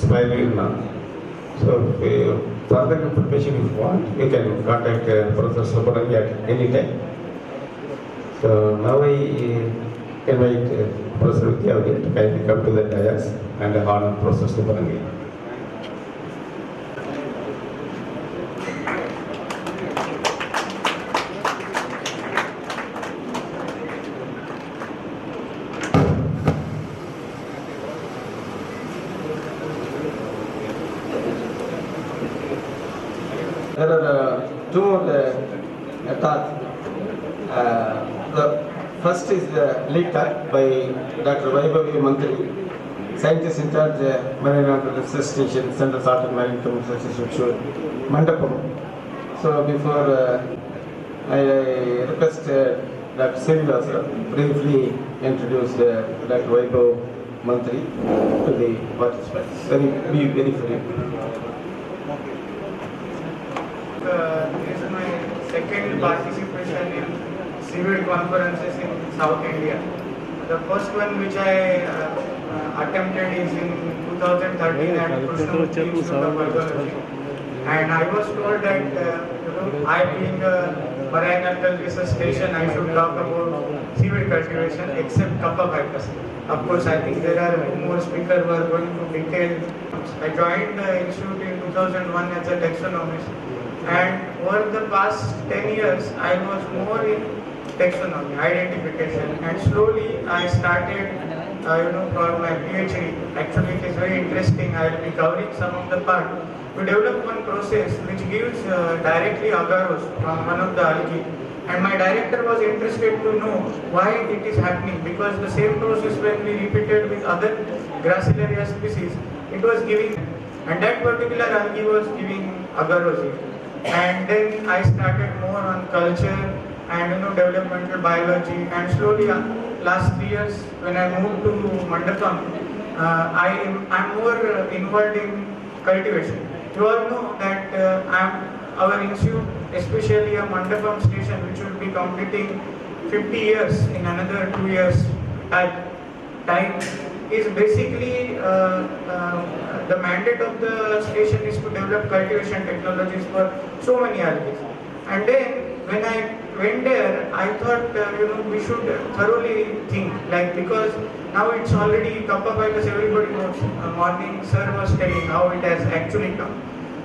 expiring now. So further information if you want, you can contact Professor Subramanian at any time. So now I invite Professor Vidyavadi to kindly come to the dais and honor Professor Subramanian. There are two talks. The first is the lead talk by Dr. Vaibhavi Mantri, scientist in charge Marine Research Station, Central Salt and Marine Research Institute, Mandapam. So before I request Dr. Srinivasa briefly introduce Dr. Vaibhavi Mantri to the participants. Be very free. This is my second participation in CVID conferences in South India. The first one which I attempted is in 2013 at Krishnamurthy Institute of Biology. And I was told that I being a marine algal research station, I should talk about seaweed cultivation except Kappa ficus. Of course, I think there are more speakers who are going to detail. I joined the institute in 2001 as a taxonomist. And over the past 10 years, I was more in taxonomy, identification, and slowly I started, for my PhD. Actually, it is very interesting. I will be covering some of the part. We developed one process which gives directly agarose from one of the algae. And my director was interested to know why it is happening, because the same process when we repeated with other Gracilaria species, it was giving, and that particular algae was giving agarose. And then I started more on culture and developmental biology, and slowly last 3 years when I moved to Mandapam, I'm more involved in cultivation. You all know that our institute, especially a Mandapam station which will be completing 50 years in another 2 years time, is basically the mandate of the station is to develop cultivation technologies for so many algae. And then when I went there, I thought we should thoroughly think, because now it's already Kappa ficus, everybody knows. Morning sir was telling how it has actually come.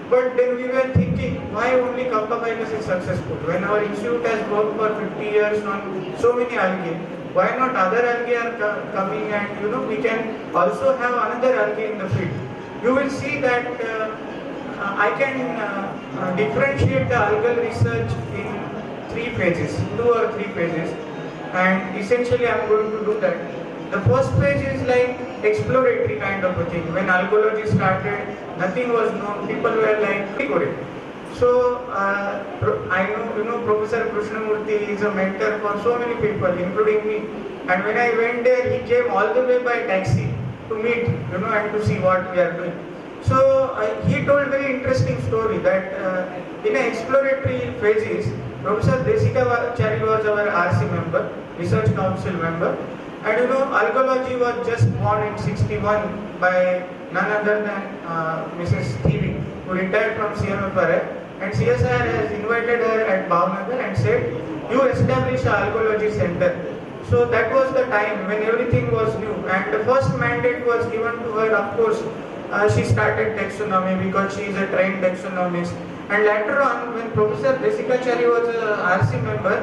But then we were thinking, why only Kappa ficus is successful? When our institute has worked for 50 years on so many algae, why not other algae are coming, and we can also have another algae in the field. You will see that I can differentiate the algal research in 3 phases, 2 or 3 phases, and essentially I am going to do that. The first phase is like exploratory kind of a thing. When algology started, nothing was known. People were like, "Great." So I know, Professor Krishnamurthy is a mentor for so many people, including me. And when I went there, he came all the way by taxi to meet, and to see what we are doing. So he told very interesting story that in an exploratory phases, Professor Desika Chari was our RC member, Research Council member. And algology was just born in 61 by none other than Mrs. Thivi, who retired from CMFRI. And CSIR has invited her at Bhavnagar and said, you establish an algology center. So that was the time when everything was new. And the first mandate was given to her, of course. She started taxonomy because she is a trained taxonomist. And later on, when Professor Desikachari was a RC member,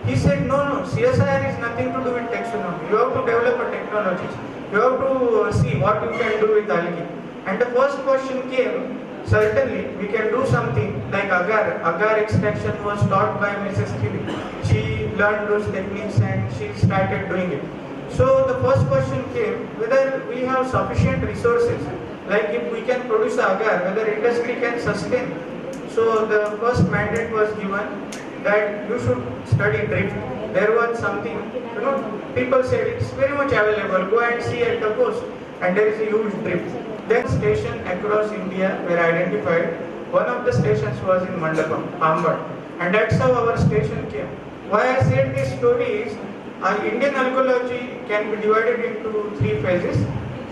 he said, no, CSIR is nothing to do with taxonomy. You have to develop a technology. You have to see what you can do with algae. And the first question came, certainly we can do something like agar. Agar extraction was taught by Mrs. Thivi. She learned those techniques and she started doing it. So the first question came, whether we have sufficient resources, like if we can produce agar, whether industry can sustain. So the first mandate was given that you should study drift. There was something, people said it's very much available, go and see at the coast, and there is a huge drift. Then station across India were identified. One of the stations was in Mandapam, Pambad, and that's how our station came. Why I said this story is, Indian algology can be divided into 3 phases.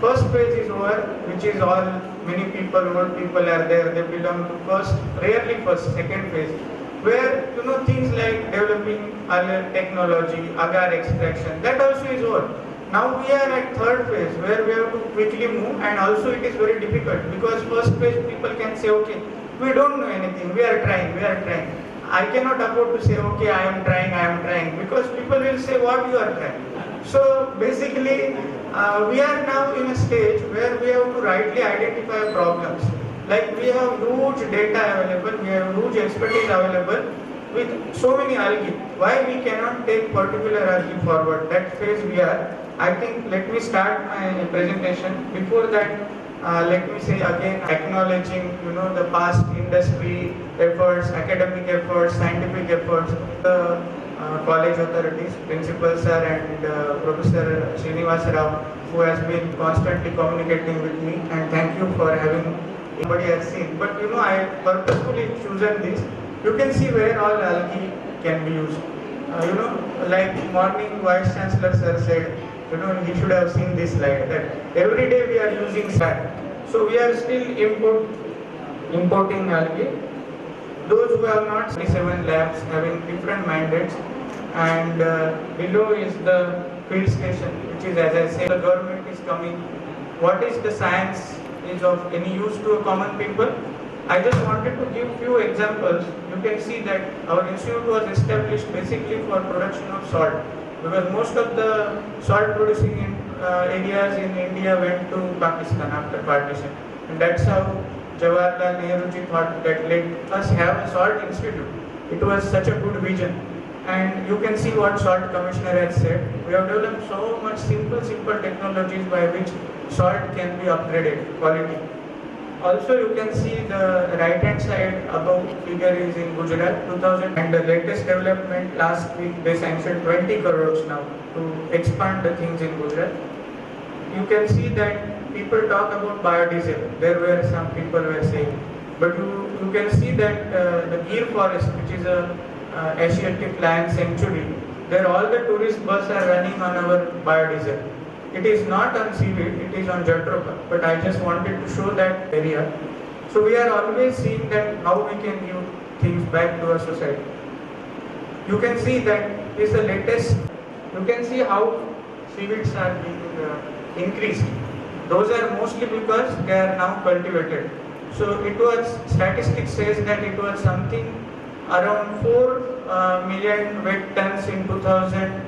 first phase is over, which is all many people, old people are there. They belong to first, rarely first, second phase, where things like developing technology, agar extraction, that also is over. Now we are at third phase where we have to quickly move, and also it is very difficult because first phase people can say, okay, we don't know anything, we are trying. I cannot afford to say, okay, I am trying, because people will say, what you are trying. So basically, we are now in a stage where we have to rightly identify problems. Like we have huge data available, we have huge expertise available with so many algae. Why we cannot take particular algae forward? That phase we are. I think let me start my presentation. Before that, let me say again, acknowledging the past industry efforts, academic efforts, scientific efforts, the college authorities, Principal Sir and Professor Srinivas Rao, who has been constantly communicating with me, and thank you for having anybody has seen. But I purposefully chosen this. You can see where all algae can be used. Like morning Vice Chancellor Sir said, he should have seen this slide that every day we are using sand. So we are still importing algae. Those who have not, 27 labs having different mandates, and below is the field station, which is, as I say, the government is coming. What is the science is of any use to a common people? I just wanted to give few examples. You can see that our institute was established basically for production of salt, because most of the salt producing areas in India went to Pakistan after partition, and that's how Jawaharlal Nehru thought that let us have a salt institute. It was such a good vision, and you can see what Salt Commissioner has said. We have developed so much simple technologies by which salt can be upgraded quality. Also, you can see the right hand side above figure is in Gujarat 2000, and the latest development last week they sanctioned 20 crores now to expand the things in Gujarat. You can see that people talk about biodiesel. There were some people were saying, but you can see that the Gir forest, which is a Asiatic lion sanctuary, there all the tourist bus are running on our biodiesel. It is not on seaweed, it is on Jatropha, but I just wanted to show that area. So we are always seeing that how we can give things back to our society. You can see that is the latest. You can see how seaweeds are being increased. Those are mostly because they are now cultivated. So it was, statistics says that it was something around 4 million wet tons in 2000.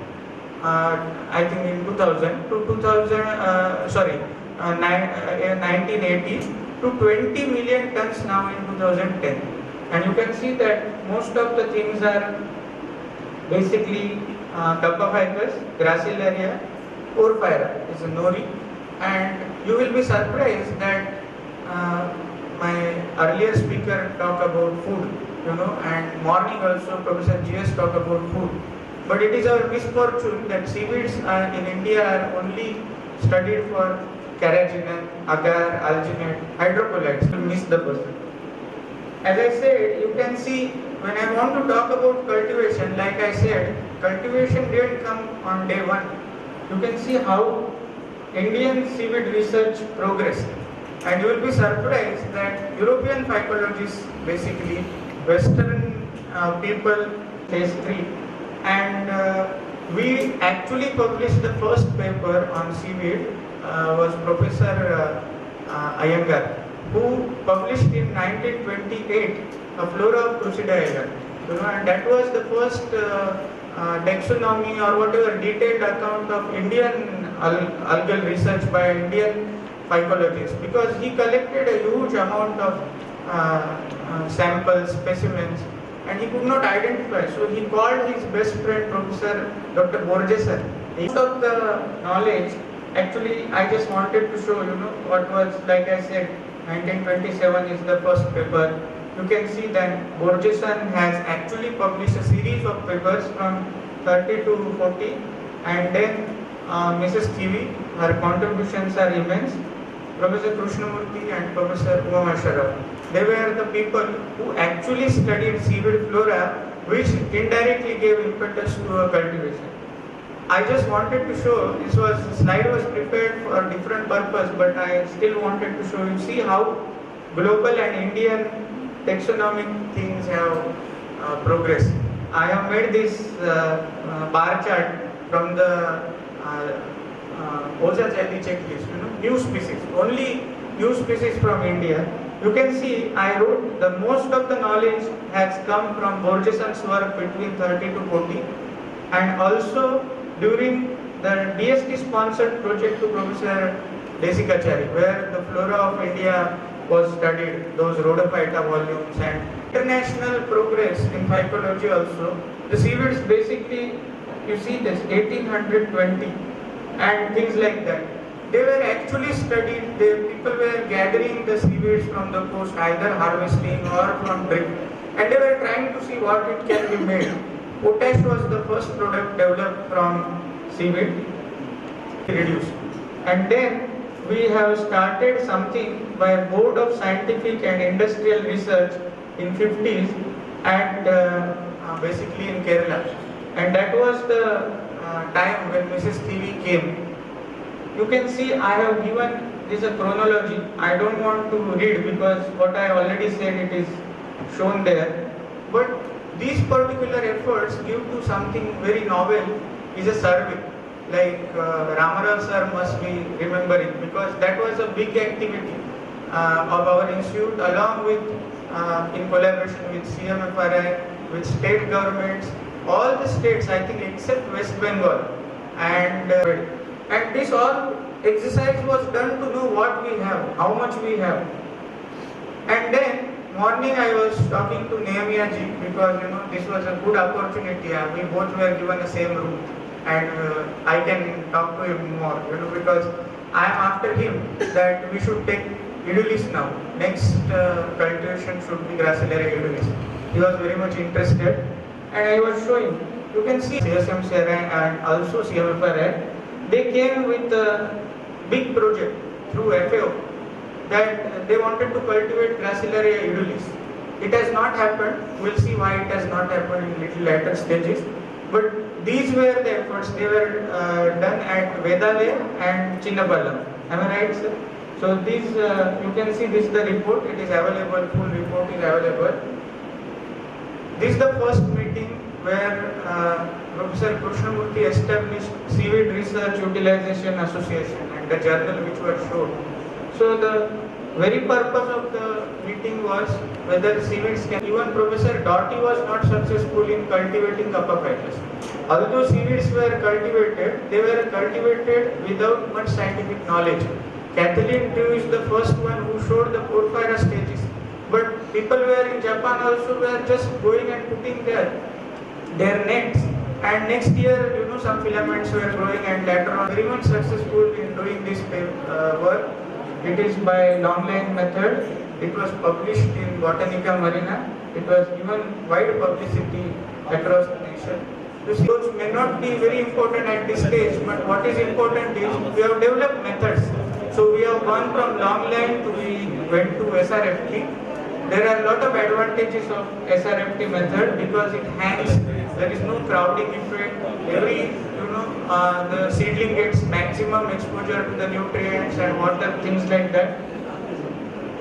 I think in 2000 to 1980 to 20 million tons now in 2010. And you can see that most of the things are basically Kappa ficus, Gracilaria, Porphyra is a nori. And you will be surprised that my earlier speaker talked about food, and morning also Professor GS talked about food. But it is our misfortune that seaweeds in India are only studied for carrageenan, agar, alginate, hydrocolloids to miss the person. As I said, you can see when I want to talk about cultivation, like I said, cultivation didn't come on day one. You can see how Indian seaweed research progressed, and you will be surprised that European phycologists, basically Western people, phase 3, and we actually published the first paper on seaweed was Professor Iyengar, who published in 1928 a Flora of Procida Island, and that was the first taxonomy or whatever detailed account of Indian algal research by Indian phycologists, because he collected a huge amount of samples, specimens, and he could not identify. So he called his best friend, Professor Dr. Borgeson. Most of the knowledge, actually, I just wanted to show, what was, like I said, 1927 is the first paper. You can see that Borgeson has actually published a series of papers from 30 to 40, and then Mrs. Kiwi, her contributions are immense. Professor Krishnamurthy and Professor Umasharaf. They were the people who actually studied seaweed flora, which indirectly gave impetus to a cultivation. I just wanted to show, slide was prepared for a different purpose, but I still wanted to show you, see how global and Indian taxonomic things have progressed. I have made this bar chart from the OSHA Jali checklist, new species, only new species from India. You can see I wrote the most of the knowledge has come from Borgeson's work between 30 to 40, and also during the DST sponsored project to Professor Desikachari, where the flora of India was studied, those Rhodophyta volumes, and international progress in phycology also. The seaweeds basically, you see this 1820 and things like that. They were actually studied, people were gathering the seaweeds from the coast, either harvesting or from drip, and they were trying to see what it can be made. Potash was the first product developed from seaweed, reduced. And then we have started something by Board of Scientific and Industrial Research in 50s at basically in Kerala. And that was the time when Mrs. TV came. You can see I have given this a chronology. I don't want to read because what I already said, it is shown there. But these particular efforts give to something very novel, is a survey. Like Ramarao sir must be remembering, because that was a big activity of our institute, along with in collaboration with CMFRI, with state governments, all the states, I think, except West Bengal, and this all exercise was done to know what we have, how much we have. And then morning I was talking to Nehemiah ji, because this was a good opportunity. We both were given the same room, and I can talk to him more, because I am after him that we should take Edulis now. Next cultivation should be Gracilaria edulis. He was very much interested, and I was showing. You can see CSM and also CMFRI, they came with a big project through FAO that they wanted to cultivate Gracilaria edulis. It has not happened. We'll see why it has not happened in little later stages. But these were the efforts. They were done at Vedale and Chinnapalam. Am I right, sir? So these, you can see this is the report. It is available. Full report is available. This is the first meeting where Professor Krishnamurthy established Seaweed Research Utilization Association and the journal which was shown. So the very purpose of the meeting was whether seaweeds can. Even Professor Doughty was not successful in cultivating Kapaphytus. Although seaweeds were cultivated, they were cultivated without much scientific knowledge. Kathleen Drew is the first one who showed the porphyra stages. But people were in Japan also were just going and putting their nets. And next year, some filaments were growing, and later on, very much successful in doing this work. It is by long line method. It was published in Botanica Marina. It was given wide publicity across the nation. Those may not be very important at this stage, but what is important is we have developed methods. So we have gone from long line to we went to SRFT. There are a lot of advantages of SRFT method because it hangs. There is no crowding effect. The seedling gets maximum exposure to the nutrients and water, things like that.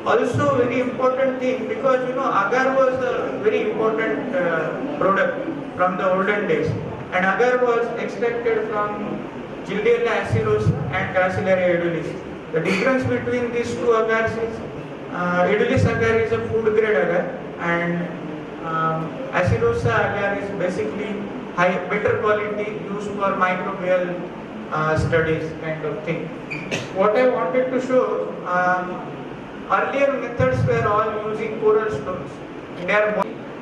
Also, very important thing, because agar was a very important product from the olden days, and agar was extracted from Gildiella aceros and Gracilaria edulis. The difference between these two agars is edulis agar is a food grade agar, and acerosa agar is basically better quality, used for microbial studies kind of thing. What I wanted to show, earlier methods were all using coral stones.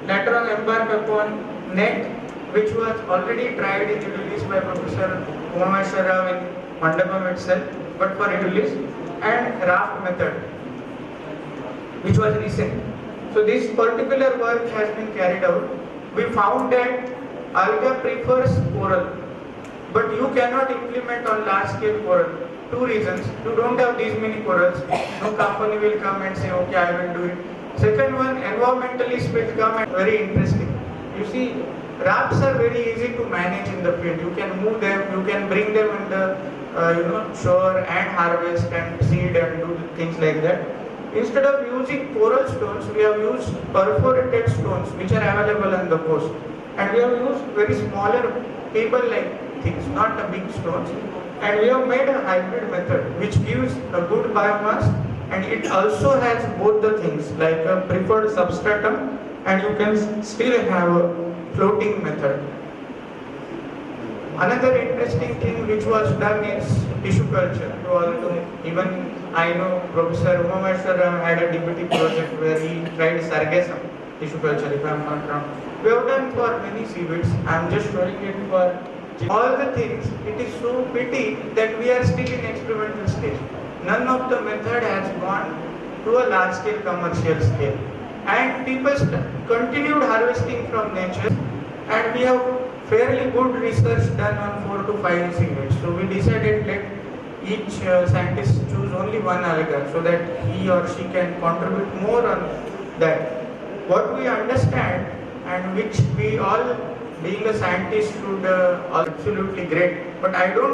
Later on embarked upon net, which was already tried in edulis by Professor Umameshwar Rao in Mandapam itself, but for edulis, and raft method, which was recent. So this particular work has been carried out. We found that alga prefers coral, but you cannot implement on large scale coral. Two reasons: you don't have these many corals. No company will come and say, okay, I will do it. Second one, environmentalists will come, and very interesting. You see, Rafts are very easy to manage in the field. You can move them, you can bring them in the shore and harvest and seed and do things like that. Instead of using coral stones, we have used perforated stones which are available on the coast. And we have used very smaller pebble-like things, not the big stones. And we have made a hybrid method which gives a good biomass, and it also has both the things like a preferred substratum, and you can still have a floating method. Another interesting thing which was done is tissue culture. You all know, even I know Professor Umameshwaram had a DBT project where he tried sargassum tissue culture, if I am not wrong. We have done for many seaweeds. I am just showing it for all the things. It is so pity that we are still in experimental stage. None of the method has gone to a large scale commercial scale. And people continued harvesting from nature, and we have fairly good research done on 4 to 5 seaweeds. So we decided let each scientist choose only one alga so that he or she can contribute more on that. What we understand and which we all being a scientist should absolutely great, but I don't